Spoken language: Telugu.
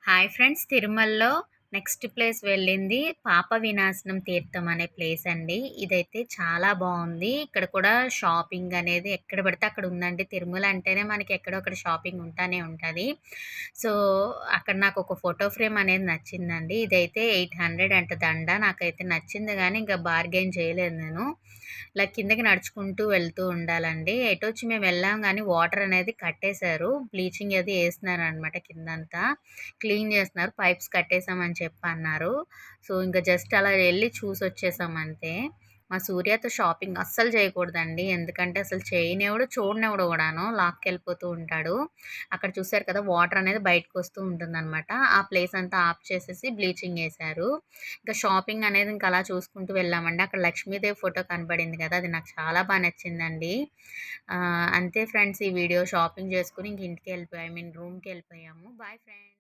Hi friends! తిరుమలలో నెక్స్ట్ ప్లేస్ వెళ్ళింది పాప వినాశనం తీర్థం అనే ప్లేస్ అండి. ఇదైతే చాలా బావుంది. ఇక్కడ కూడా షాపింగ్ అనేది ఎక్కడ పడితే అక్కడ ఉందండి. తిరుమల అంటేనే మనకి ఎక్కడో అక్కడ షాపింగ్ ఉంటానే ఉంటది. సో, అక్కడ నాకొక ఫోటో ఫ్రేమ్ అనేది నచ్చిందండి. ఇదైతే 800 అంట దండ. నాకైతే నచ్చింది గానీ, ఇంకా బార్గెయిన్ చేయలేదు నేను. ఇలా కిందకి నడుచుకుంటూ వెళ్తూ ఉండాలండి. ఎటొచ్చి మేము వెళ్ళాం గానీ, వాటర్ అనేది కట్టేశారు. బ్లీచింగ్ అది ఏస్తున్నారనమాట కిందంతా. క్లీన్ చేస్తున్నారు. పైప్స్ కట్టేసామని చెప్పన్నారు. సో, ఇంక జస్ట్ అలా ఎళ్లి చూసొచ్చేసాం అంతే. మా సూర్యతో షాపింగ్ అస్సలు చేయకూడదండి. ఎందుకంటే అసలు చేయనివ్వడు, చూడనివ్వడు కూడాను. లాక్కెళ్ళిపోతూ ఉంటాడు. అక్కడ చూసారు కదా! వాటర్ అనేది బయటకొస్తూ ఉంటుందనమాట. ఆ ప్లేస్ అంతా ఆఫ్ చేసేసి బ్లీచింగ్ ఏశారు. ఇంకా షాపింగ్ అనేది ఇంక అలా చూసుకుంటూ వెళ్ళామండి. అక్కడ లక్ష్మీదేవి ఫోటో కనపడింది కదా! అది నాకు చాలా నచ్చిందండి. అంతే ఫ్రెండ్స్ ఈ వీడియో. షాపింగ్ చేసుకొని ఇంక ఇంటికెళ్ళిపోయాం. ఐ మీన్ రూమ్‌కెళ్ళిపోయాము. Bye friends.